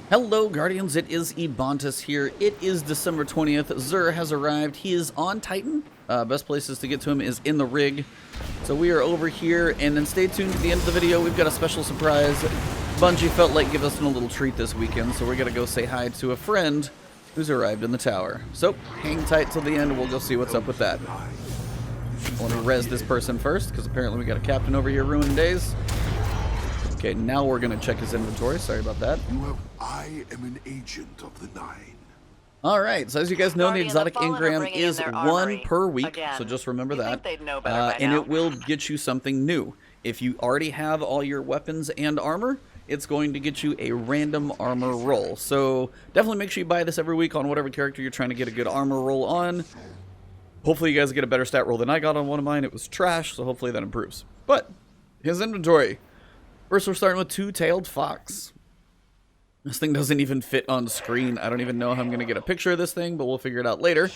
Hello Guardians, it is Ebontis here. It is December 20th. Xur has arrived. He is on Titan. Best places to get to him is in the rig. So we are over here, and then stay tuned to the end of the video. We've got a special surprise. Bungie felt like giving us a little treat this weekend, so we're going to go say hi to a friend who's arrived in the tower. So hang tight till the end, and we'll go see what's up with that. I want to res this person first, because apparently we got a captain over here ruining days. Okay, now we're going to check his inventory. Sorry about that. I am an agent of the Nine. Alright, so as you guys know, the exotic engram is one per week, so just remember that. And it will get you something new. If you already have all your weapons and armor, it's going to get you a random armor roll. So definitely make sure you buy this every week on whatever character you're trying to get a good armor roll on. Hopefully you guys get a better stat roll than I got on one of mine. It was trash, so hopefully that improves. But, his inventory. First, we're starting with Two-Tailed Fox. This thing doesn't even fit on screen. I don't even know how I'm going to get a picture of this thing, but we'll figure it out later.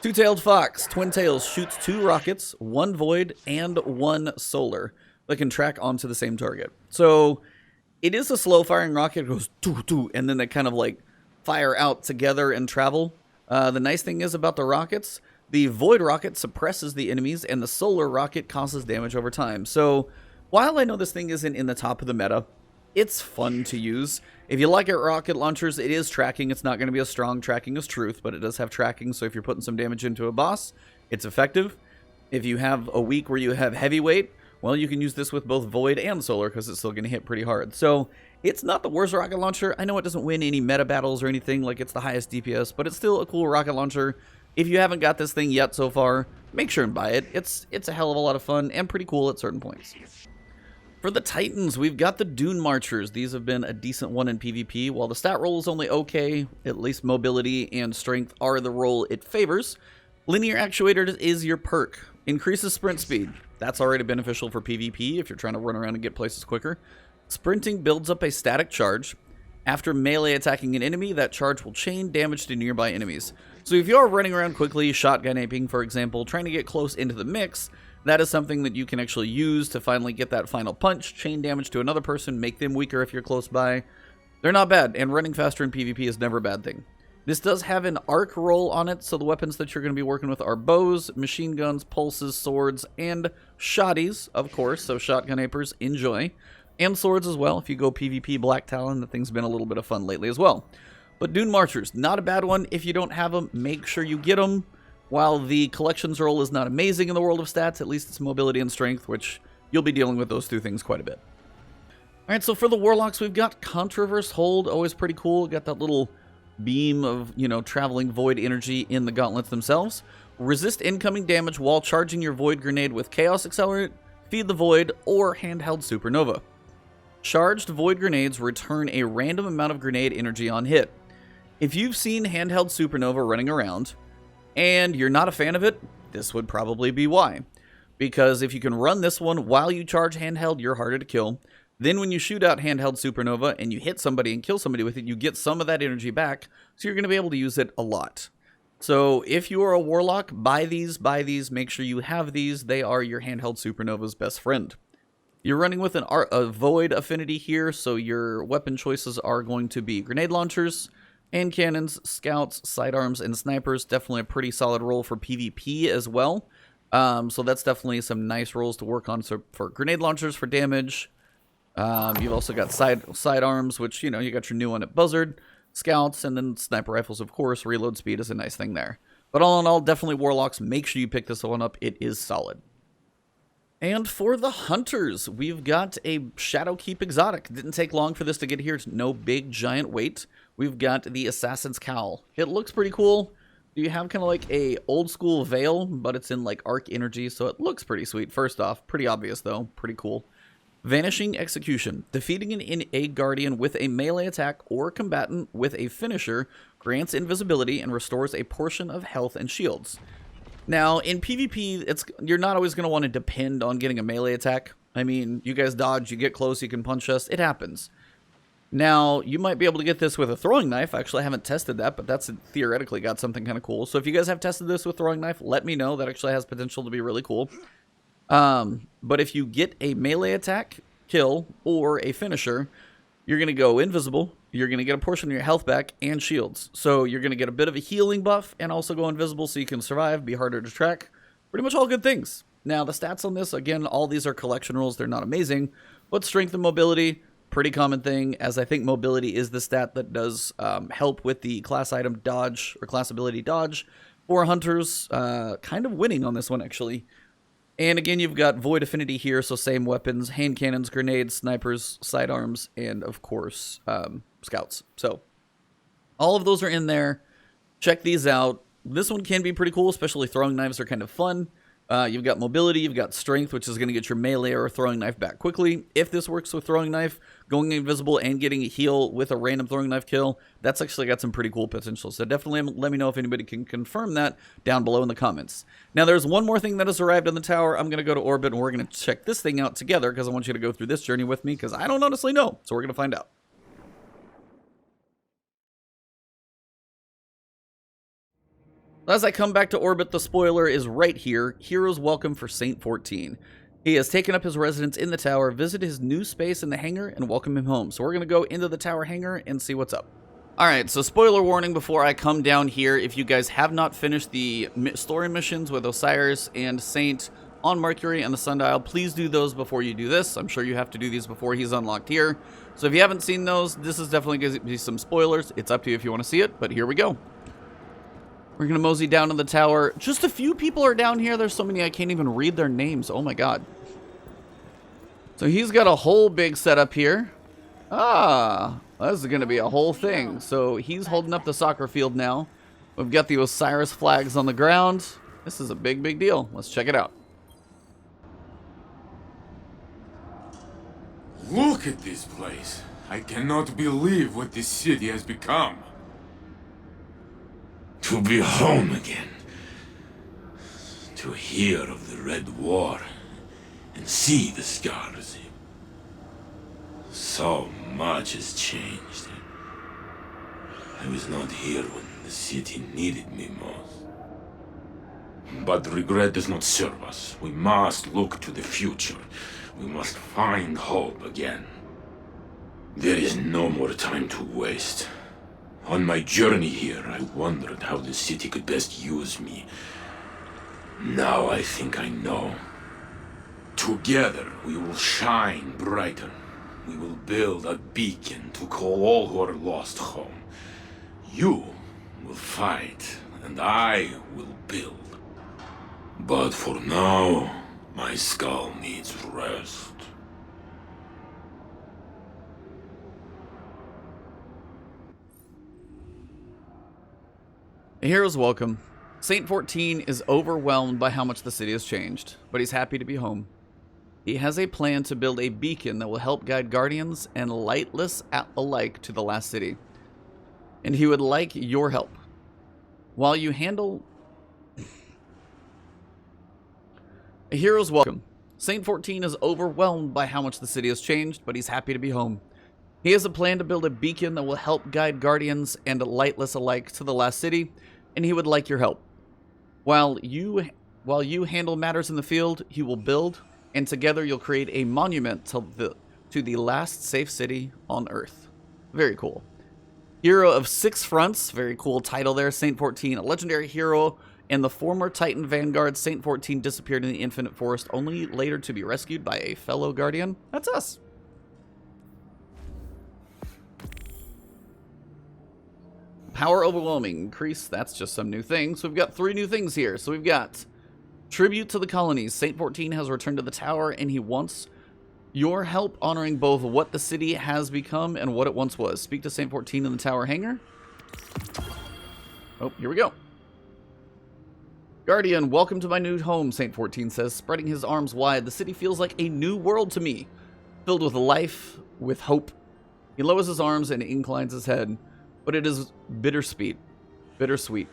Two-Tailed Fox, twin tails, shoots 2 rockets, 1 void, and 1 solar that can track onto the same target. So, it is a slow-firing rocket. It goes doo-doo, and then they kind of like fire out together and travel. The nice thing is about the rockets, the void rocket suppresses the enemies, and the solar rocket causes damage over time. So, while I know this thing isn't in the top of the meta, it's fun to use. If you like it, rocket launchers, it is tracking. It's not going to be as strong tracking as truth, but it does have tracking, so if you're putting some damage into a boss, it's effective. If you have a week where you have heavyweight, well, you can use this with both void and solar, because it's still going to hit pretty hard. So, it's not the worst rocket launcher. I know it doesn't win any meta battles or anything, like it's the highest DPS, but it's still a cool rocket launcher. If you haven't got this thing yet so far, make sure and buy it. It's a hell of a lot of fun and pretty cool at certain points. For the Titans, we've got the Dunemarchers. These have been a decent one in PvP. While the stat roll is only okay, at least mobility and strength are the role it favors. Linear actuator is your perk. Increases sprint speed. That's already beneficial for PvP if you're trying to run around and get places quicker. Sprinting builds up a static charge. After melee attacking an enemy, that charge will chain damage to nearby enemies. So if you're running around quickly, shotgun aping, for example, trying to get close into the mix, that is something that you can actually use to finally get that final punch, chain damage to another person, make them weaker if you're close by. They're not bad, and running faster in PvP is never a bad thing. This does have an arc roll on it, so the weapons that you're going to be working with are bows, machine guns, pulses, swords, and shotties, of course, so shotgun apers, enjoy. And swords as well. If you go PvP Black Talon, the thing's been a little bit of fun lately as well. But Dunemarchers, not a bad one. If you don't have them, make sure you get them. While the collections roll is not amazing in the world of stats, at least it's mobility and strength, which you'll be dealing with those two things quite a bit. Alright, so for the Warlocks, we've got Contraverse Hold, always pretty cool. Got that little beam of, traveling void energy in the gauntlets themselves. Resist incoming damage while charging your void grenade with Chaos Accelerant, Feed the Void, or Handheld Supernova. Charged void grenades return a random amount of grenade energy on hit. If you've seen Handheld Supernova running around, and you're not a fan of it, this would probably be why. Because if you can run this one while you charge handheld, you're harder to kill. Then when you shoot out handheld supernova and you hit somebody and kill somebody with it, you get some of that energy back, so you're going to be able to use it a lot. So if you are a warlock, buy these, make sure you have these. They are your handheld supernova's best friend. You're running with a void affinity here, so your weapon choices are going to be grenade launchers, and cannons, scouts, sidearms, and snipers. Definitely a pretty solid role for PvP as well. So that's definitely some nice roles to work on. So for grenade launchers for damage. You've also got sidearms, which, you got your new one at Buzzard. Scouts, and then sniper rifles, of course. Reload speed is a nice thing there. But all in all, definitely Warlocks. Make sure you pick this one up. It is solid. And for the Hunters, we've got a Shadowkeep exotic. Didn't take long for this to get here. It's no big, giant wait. We've got the Assassin's Cowl. It looks pretty cool. You have kind of like a old school veil, but it's in like arc energy, so it looks pretty sweet. First off, pretty obvious though. Pretty cool. Vanishing Execution. Defeating a guardian with a melee attack or combatant with a finisher grants invisibility and restores a portion of health and shields. Now, in PvP, you're not always going to want to depend on getting a melee attack. I mean, you guys dodge, you get close, you can punch us. It happens. Now, you might be able to get this with a throwing knife. Actually, I haven't tested that, but that's theoretically got something kind of cool. So if you guys have tested this with throwing knife, let me know. That actually has potential to be really cool. But if you get a melee attack, kill, or a finisher, you're going to go invisible, you're going to get a portion of your health back and shields. So you're going to get a bit of a healing buff and also go invisible so you can survive, be harder to track. Pretty much all good things. Now, the stats on this, again, all these are collection rules. They're not amazing. But strength and mobility, pretty common thing, as I think mobility is the stat that does help with the class item dodge or class ability dodge for hunters. Kind of winning on this one, actually. And again, you've got void affinity here, so same weapons, hand cannons, grenades, snipers, sidearms, and of course, scouts. So all of those are in there. Check these out. This one can be pretty cool, especially throwing knives are kind of fun. You've got mobility, you've got strength, which is going to get your melee or throwing knife back quickly. If this works with throwing knife, going invisible and getting a heal with a random throwing knife kill, that's actually got some pretty cool potential. So definitely let me know if anybody can confirm that down below in the comments. Now there's one more thing that has arrived in the tower. I'm going to go to orbit and we're going to check this thing out together because I want you to go through this journey with me because I don't honestly know. So we're going to find out. As I come back to orbit, the spoiler is right here. Hero's welcome for Saint-14. He has taken up his residence in the tower, visit his new space in the hangar, and welcome him home. So we're going to go into the tower hangar and see what's up. Alright, so spoiler warning before I come down here. If you guys have not finished the story missions with Osiris and Saint on Mercury and the Sundial, please do those before you do this. I'm sure you have to do these before he's unlocked here. So if you haven't seen those, this is definitely going to be some spoilers. It's up to you if you want to see it, but here we go. We're going to mosey down to the tower. Just a few people are down here. There's so many I can't even read their names. Oh my god. So he's got a whole big setup here. Ah, this is going to be a whole thing. So he's holding up the soccer field now. We've got the Osiris flags on the ground. This is a big, big deal. Let's check it out. Look at this place. I cannot believe what this city has become. To be home again. To hear of the Red War and see the scars. So much has changed. I was not here when the city needed me most. But regret does not serve us. We must look to the future. We must find hope again. There is no more time to waste. On my journey here, I wondered how the city could best use me. Now I think I know. Together, we will shine brighter. We will build a beacon to call all who are lost home. You will fight, and I will build. But for now, my skull needs rest. A hero's welcome. Saint-14 is overwhelmed by how much the city has changed, but he's happy to be home. He has a plan to build a beacon that will help guide guardians and lightless alike to the last city. And he would like your help. While you handle... A hero's welcome. Saint-14 is overwhelmed by how much the city has changed, but he's happy to be home. He has a plan to build a beacon that will help guide guardians and lightless alike to the last city, and he would like your help. While you handle matters in the field, he will build, and together you'll create a monument to the last safe city on Earth. Very cool. Hero of 6 fronts, very cool title there, Saint-14, a legendary hero, and the former Titan Vanguard, Saint-14 disappeared in the Infinite Forest, only later to be rescued by a fellow guardian. That's us. Power overwhelming, increase, that's just some new things. So we've got 3 new things here. So we've got tribute to the colonies. Saint-14 has returned to the tower and he wants your help honoring both what the city has become and what it once was. Speak to Saint-14 in the tower hangar. Oh, here we go. Guardian, welcome to my new home, Saint-14 says, spreading his arms wide. The city feels like a new world to me, filled with life, with hope. He lowers his arms and inclines his head. But it is bittersweet.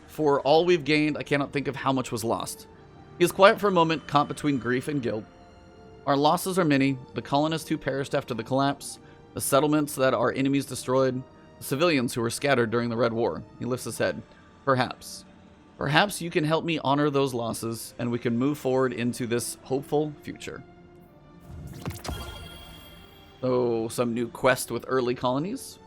For all we've gained, I cannot think of how much was lost. He is quiet for a moment, caught between grief and guilt. Our losses are many. The colonists who perished after the collapse, the settlements that our enemies destroyed, the civilians who were scattered during the Red War. He lifts his head. Perhaps you can help me honor those losses, and we can move forward into this hopeful future. So, some new quest with early colonies.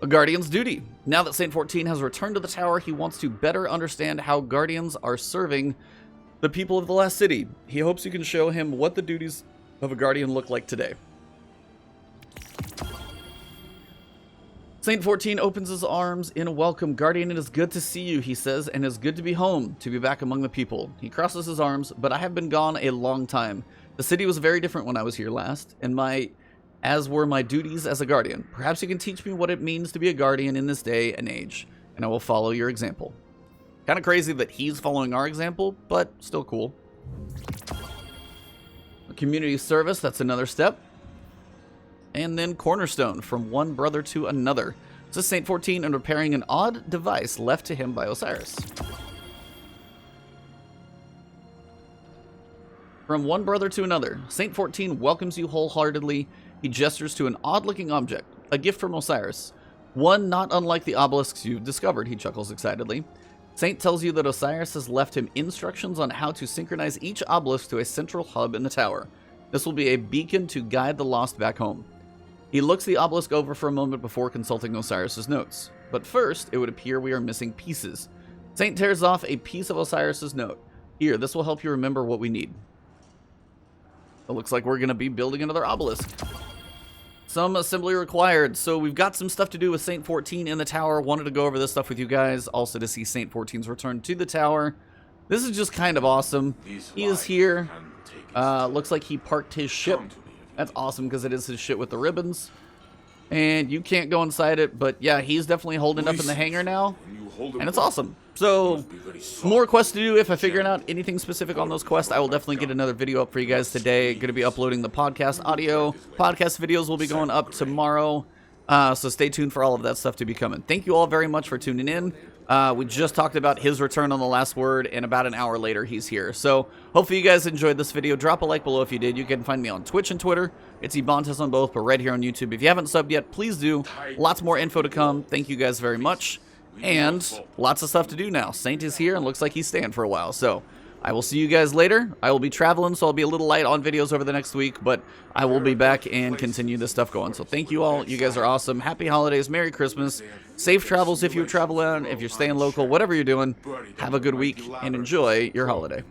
A Guardian's duty. Now that Saint-14 has returned to the tower, he wants to better understand how Guardians are serving the people of the last city. He hopes you can show him what the duties of a Guardian look like today. Saint-14 opens his arms in a welcome. Guardian, it is good to see you, he says, and it is good to be home, to be back among the people. He crosses his arms, but I have been gone a long time. The city was very different when I was here last, and as were my duties as a Guardian. Perhaps you can teach me what it means to be a Guardian in this day and age, and I will follow your example. Kind of crazy that he's following our example, but still cool. A community service, that's another step. And then Cornerstone, from one brother to another. This is Saint-14 and repairing an odd device left to him by Osiris. From one brother to another, Saint-14 welcomes you wholeheartedly. He gestures to an odd-looking object, a gift from Osiris. One not unlike the obelisks you've discovered, he chuckles excitedly. Saint tells you that Osiris has left him instructions on how to synchronize each obelisk to a central hub in the tower. This will be a beacon to guide the lost back home. He looks the obelisk over for a moment before consulting Osiris's notes. But first, it would appear we are missing pieces. Saint tears off a piece of Osiris's note. Here, this will help you remember what we need. It looks like we're going to be building another obelisk. Some assembly required. So we've got some stuff to do with Saint-14 in the tower. Wanted to go over this stuff with you guys. Also to see Saint-14's return to the tower. This is just kind of awesome. He is here. Looks like he parked his ship. That's awesome because it is his ship with the ribbons. And you can't go inside it, but yeah, he's definitely holding up in the hangar now. And it's awesome. So, more quests to do. If I figure out anything specific on those quests, I will definitely get another video up for you guys today. Going to be uploading the podcast audio. Podcast videos will be going up tomorrow. So stay tuned for all of that stuff to be coming. Thank you all very much for tuning in. We just talked about his return on the last word, and about an hour later, he's here. So, hopefully you guys enjoyed this video. Drop a like below if you did. You can find me on Twitch and Twitter. It's Ebontis on both, but right here on YouTube. If you haven't subbed yet, please do. Lots more info to come. Thank you guys very much. And lots of stuff to do now. Saint is here and looks like he's staying for a while. So, I will see you guys later. I will be traveling, so I'll be a little light on videos over the next week, but I will be back and continue this stuff going. So thank you all. You guys are awesome. Happy holidays. Merry Christmas. Safe travels if you travel in, if you're staying local, whatever you're doing. Have a good week and enjoy your holiday.